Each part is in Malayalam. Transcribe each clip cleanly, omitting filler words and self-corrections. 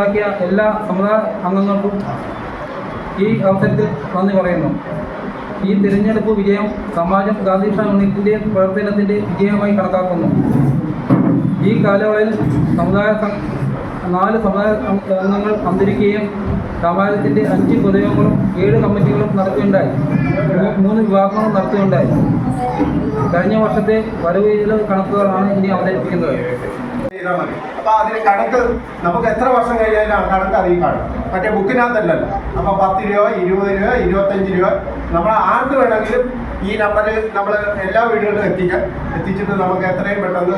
ഉണ്ടാക്കിയ എല്ലാ സമുദായ അംഗങ്ങൾക്കും ഈ അവസരത്തിൽ നന്ദി പറയുന്നു. ഈ തിരഞ്ഞെടുപ്പ് വിജയം സമാജം ഗാന്ധിഷൻ യൂണിറ്റിൻ്റെ പ്രവർത്തനത്തിൻ്റെ വിജയമായി കണക്കാക്കുന്നു. ഈ കാലയളവിൽ 4 സമുദായ അംഗങ്ങൾ അന്തരിക്കുകയും സമാജത്തിൻ്റെ 5 പൊതുയോഗങ്ങളും 7 കമ്മിറ്റികളും നടത്തുകയുണ്ടായി. 3 വിഭാഗങ്ങളും നടത്തുകയുണ്ടായി. കഴിഞ്ഞ വർഷത്തെ വരവ് കണക്കുകളാണ് ഇനി അവതരിപ്പിക്കുന്നത്. അപ്പോൾ അതിന് കണക്ക് നമുക്ക് എത്ര വർഷം കഴിഞ്ഞാലും ആ കണക്ക് അതിൽ കാണും. മറ്റേ ബുക്കിനകത്തല്ലല്ലോ. അപ്പോൾ 10 രൂപ, 20 രൂപ, 25 രൂപ നമ്മൾ ആർക്ക് വേണമെങ്കിലും ഈ നമ്പറിൽ നമ്മൾ എല്ലാ വീടുകളിലും എത്തിച്ചിട്ട് നമുക്ക് എത്രയും പെട്ടെന്ന്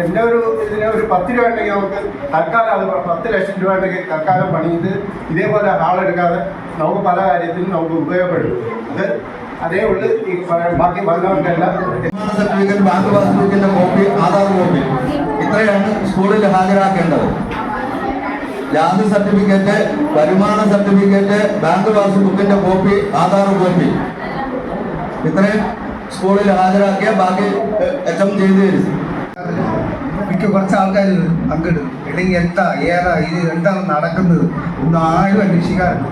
എൻ്റെ ഒരു ഇതിന് ഒരു 10 രൂപ ഉണ്ടെങ്കിൽ നമുക്ക് തൽക്കാലം അത് 10 ലക്ഷം രൂപ ഉണ്ടെങ്കിൽ തൽക്കാലം പണിയത് ഇതേപോലെ ഹാളെടുക്കാതെ നമുക്ക് പല കാര്യത്തിലും നമുക്ക് ഉപയോഗപ്പെടും. അത് അതേ ഉള്ളു. ഈ ബാക്കി പറഞ്ഞവർക്കെല്ലാം സർട്ടിഫിക്കറ്റ്, ബാങ്ക് പാസ്ബുക്കിന്റെ കോപ്പി, ആധാർ കോപ്പി ഇത്രയാണ് സ്കൂളിൽ ഹാജരാക്കേണ്ടത്. ജാതി സർട്ടിഫിക്കറ്റ്, വരുമാന സർട്ടിഫിക്കറ്റ്, ബാങ്ക് പാസ്ബുക്കിന്റെ കോപ്പി, ആധാർ കോപ്പി ഇത്രയും സ്കൂളിൽ ഹാജരാക്കിയ ബാക്കി എച്ചം ചെയ്തു തരും. കുറച്ച് ആൾക്കാർ പങ്കിടും. അല്ലെങ്കിൽ എന്താണ് നടക്കുന്നത് ഒന്നും ആരും അന്വേഷിക്കാറുണ്ട്.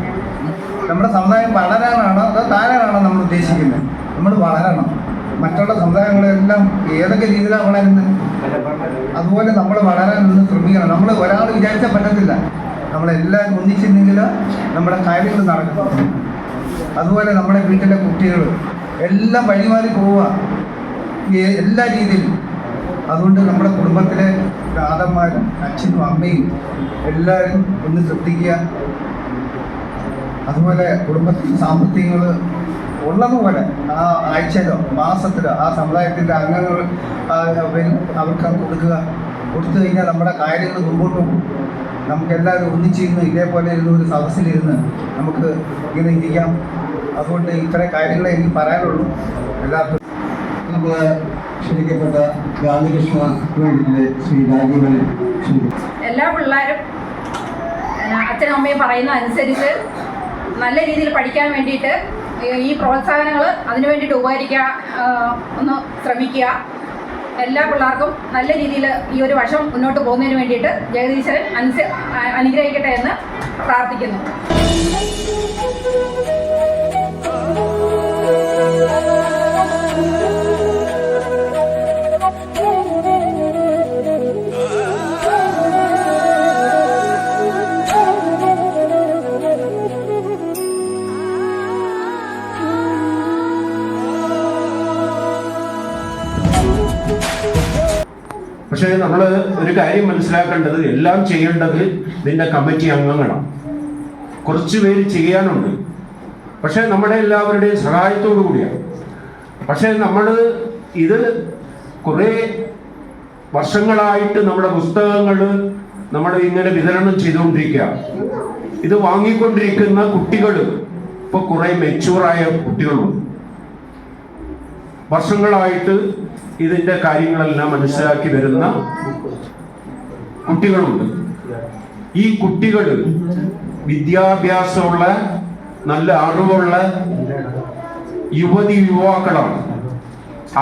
നമ്മുടെ സമുദായം വളരാനാണോ അതോ താഴാനാണോ നമ്മൾ ഉദ്ദേശിക്കുന്നത്? നമ്മൾ വളരണം. മറ്റുള്ള സമുദായങ്ങളെല്ലാം ഏതൊക്കെ രീതിയിലാണ് വളരുന്നത് അതുപോലെ നമ്മൾ വളരാൻ ഒന്ന് ശ്രമിക്കണം. നമ്മൾ ഒരാൾ വിചാരിച്ചാൽ പറ്റത്തില്ല. നമ്മളെല്ലാവരും ഒന്നിച്ചിരുന്നെങ്കിൽ നമ്മുടെ കാര്യങ്ങൾ നടക്കും. അതുപോലെ നമ്മുടെ വീട്ടിലെ കുട്ടികൾ എല്ലാം വഴിമാറി പോവുക എല്ലാ രീതിയിലും. അതുകൊണ്ട് നമ്മുടെ കുടുംബത്തിലെ ദാതന്മാരും അച്ഛനും അമ്മയും എല്ലാവരും ഒന്ന് ശ്രദ്ധിക്കുക. അതുപോലെ കുടുംബത്തിൽ സാമ്പത്തികങ്ങൾ ഉള്ളതുപോലെ ആ ആഴ്ചയിലോ മാസത്തിലോ ആ സമുദായത്തിൻ്റെ അംഗങ്ങൾ അവർക്ക് കൊടുത്തു കഴിഞ്ഞാൽ നമ്മുടെ കാര്യങ്ങൾ മുമ്പോട്ട് പോകും. നമുക്കെല്ലാവരും ഒന്നിച്ചിരുന്ന് ഇതേപോലെ ഇരുന്ന് ഒരു സദസ്സിലിരുന്ന് നമുക്ക് ഇങ്ങനെ ഇരിക്കാം. അതുകൊണ്ട് ഇത്രയും കാര്യങ്ങളെ എനിക്ക് പറയാനുള്ളൂ. എല്ലാവർക്കും നമ്മൾ ക്ഷണിക്കപ്പെട്ട ഗാന്ധികൃഷ്ണ യൂണിറ്റിലെ ശ്രീ രാജീവൻ എല്ലാ പിള്ളേരും അച്ഛനും അമ്മയും പറയുന്ന അനുസരിച്ച് നല്ല രീതിയിൽ പഠിക്കാൻ വേണ്ടിയിട്ട് ഈ പ്രോത്സാഹനങ്ങൾ അതിനു വേണ്ടിയിട്ട് ഉപകരിക്കുക, ഒന്ന് ശ്രമിക്കുക. എല്ലാ പിള്ളേർക്കും നല്ല രീതിയിൽ ഈ ഒരു വർഷം മുന്നോട്ട് പോകുന്നതിന് വേണ്ടിയിട്ട് ജഗദീശ്വരൻ അനുഗ്രഹിക്കട്ടെ എന്ന് പ്രാർത്ഥിക്കുന്നു. പക്ഷേ നമ്മൾ ഒരു കാര്യം മനസ്സിലാക്കേണ്ടത്, എല്ലാം ചെയ്യേണ്ടത് ഇതിൻ്റെ കമ്മിറ്റി അംഗങ്ങളാണ്. കുറച്ച് പേര് ചെയ്യാനുണ്ട്. പക്ഷേ നമ്മുടെ എല്ലാവരുടെയും സഹായത്തോടു കൂടിയാണ്. പക്ഷേ നമ്മൾ ഇത് കുറേ വർഷങ്ങളായിട്ട് നമ്മുടെ പുസ്തകങ്ങൾ നമ്മൾ ഇങ്ങനെ വിതരണം ചെയ്തുകൊണ്ടിരിക്കുക. ഇത് വാങ്ങിക്കൊണ്ടിരിക്കുന്ന കുട്ടികൾ ഇപ്പോൾ കുറേ മെച്യൂറായ കുട്ടികളും വർഷങ്ങളായിട്ട് ഇതിൻ്റെ കാര്യങ്ങളെല്ലാം മനസ്സിലാക്കി വരുന്ന കുട്ടികളുണ്ട്. ഈ കുട്ടികൾ വിദ്യാഭ്യാസമുള്ള നല്ല അറിവുള്ള യുവാക്കളാണ്.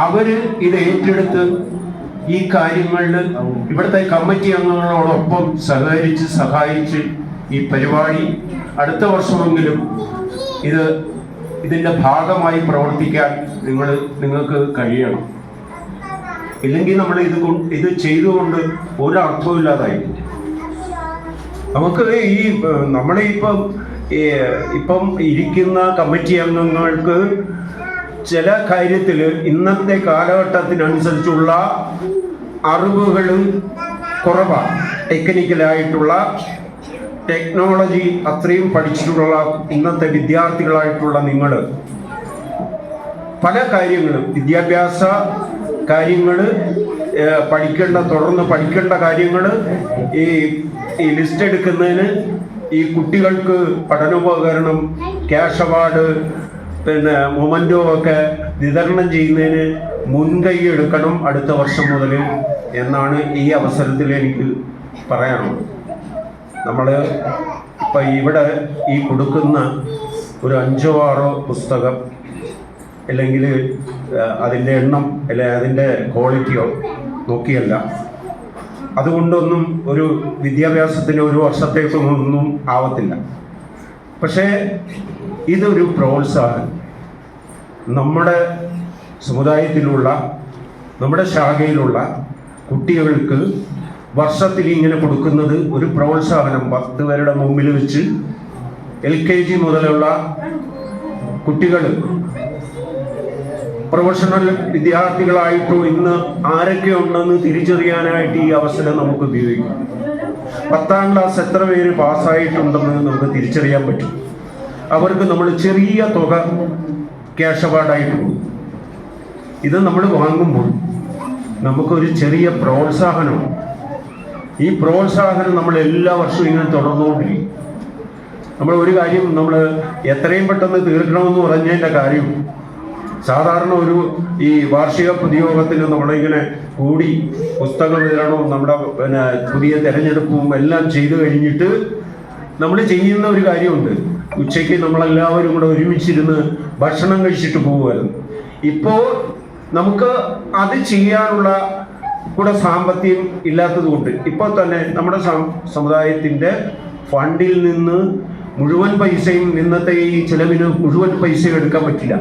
അവര് ഇത് ഏറ്റെടുത്ത് ഈ കാര്യങ്ങളിൽ ഇവിടുത്തെ കമ്മിറ്റി അംഗങ്ങളോടൊപ്പം സഹായിച്ച് ഈ പരിപാടി അടുത്ത വർഷമെങ്കിലും ഇതിൻ്റെ ഭാഗമായി പ്രവർത്തിക്കാൻ നിങ്ങൾക്ക് കഴിയണം. ഇല്ലെങ്കിൽ നമ്മൾ ഇത് ചെയ്തുകൊണ്ട് ഒരർത്ഥമില്ലാതായി. നമുക്ക് ഇപ്പം ഇരിക്കുന്ന കമ്മിറ്റി അംഗങ്ങൾക്ക് ചില കാര്യത്തിൽ ഇന്നത്തെ കാലഘട്ടത്തിനനുസരിച്ചുള്ള അറിവുകൾ കുറവാണ്. ടെക്നിക്കലായിട്ടുള്ള ടെക്നോളജി അത്രയും പഠിച്ചിട്ടുള്ള ഇന്നത്തെ വിദ്യാർത്ഥികളായിട്ടുള്ള നിങ്ങൾ പല കാര്യങ്ങളും വിദ്യാഭ്യാസ കാര്യങ്ങൾ തുടർന്ന് പഠിക്കേണ്ട കാര്യങ്ങൾ ഈ ലിസ്റ്റ് എടുക്കുന്നതിന് ഈ കുട്ടികൾക്ക് പഠനോപകരണം, ക്യാഷ് അവാർഡ്, പിന്നെ മൊമൻറ്റോ ഒക്കെ വിതരണം ചെയ്യുന്നതിന് മുൻകൈ എടുക്കണം അടുത്ത വർഷം മുതൽ എന്നാണ് ഈ അവസരത്തിൽ എനിക്ക് പറയാനുള്ളത്. നമ്മൾ ഇപ്പം ഇവിടെ ഈ കൊടുക്കുന്ന ഒരു 5 or 6 പുസ്തകം അല്ലെങ്കിൽ അതിൻ്റെ എണ്ണം അല്ലെങ്കിൽ അതിൻ്റെ ക്വാളിറ്റിയോ നോക്കിയല്ല, അതുകൊണ്ടൊന്നും ഒരു വിദ്യാഭ്യാസത്തിന് ഒരു വർഷത്തേക്കൊന്നും ആവത്തില്ല. പക്ഷേ ഇതൊരു പ്രോത്സാഹനം നമ്മുടെ സമുദായത്തിലുള്ള നമ്മുടെ ശാഖയിലുള്ള കുട്ടികൾക്ക് വർഷത്തിൽ ഇങ്ങനെ കൊടുക്കുന്നത് ഒരു പ്രോത്സാഹനം. 10 പേരുടെ മുമ്പിൽ വെച്ച് LKG മുതലുള്ള കുട്ടികൾ പ്രൊഫഷണൽ വിദ്യാർത്ഥികളായിട്ടോ ഇന്ന് ആരൊക്കെ ഉണ്ടെന്ന് തിരിച്ചറിയാനായിട്ട് ഈ അവസരം നമുക്ക് ഉപയോഗിക്കാം. 10ാം ക്ലാസ് എത്ര പേര് പാസ്സായിട്ടുണ്ടെന്ന് നമുക്ക് തിരിച്ചറിയാൻ പറ്റും. അവർക്ക് നമ്മൾ ചെറിയ തുക ക്യാഷ് അവാർഡായിട്ട് കൊടുക്കും. ഇത് നമ്മൾ വാങ്ങുമ്പോൾ നമുക്കൊരു ചെറിയ പ്രോത്സാഹനം. ഈ പ്രോത്സാഹനം നമ്മൾ എല്ലാ വർഷവും ഇങ്ങനെ തുടർന്നുകൊണ്ടിരിക്കും. നമ്മൾ ഒരു കാര്യം നമ്മൾ എത്രയും പെട്ടെന്ന് തീർക്കണമെന്ന് പറഞ്ഞതിൻ്റെ കാര്യം, സാധാരണ ഒരു ഈ വാർഷിക പൊതുയോഗത്തിന് നമ്മളിങ്ങനെ കൂടി പുസ്തക വിതരണവും നമ്മുടെ പുതിയ തെരഞ്ഞെടുപ്പും എല്ലാം ചെയ്തു കഴിഞ്ഞിട്ട് നമ്മൾ ചെയ്യുന്ന ഒരു കാര്യമുണ്ട്. ഉച്ചയ്ക്ക് നമ്മളെല്ലാവരും കൂടെ ഒരുമിച്ചിരുന്ന് ഭക്ഷണം കഴിച്ചിട്ട് പോകുമായിരുന്നു. ഇപ്പോൾ നമുക്ക് അത് ചെയ്യാനുള്ള കൂടെ സാമ്പത്തികം ഇല്ലാത്തതുകൊണ്ട് ഇപ്പോൾ തന്നെ നമ്മുടെ സമുദായത്തിൻ്റെ ഫണ്ടിൽ നിന്ന് മുഴുവൻ പൈസയും ഇന്നത്തെ ഈ ചിലവിന് മുഴുവൻ പൈസയും എടുക്കാൻ പറ്റില്ല.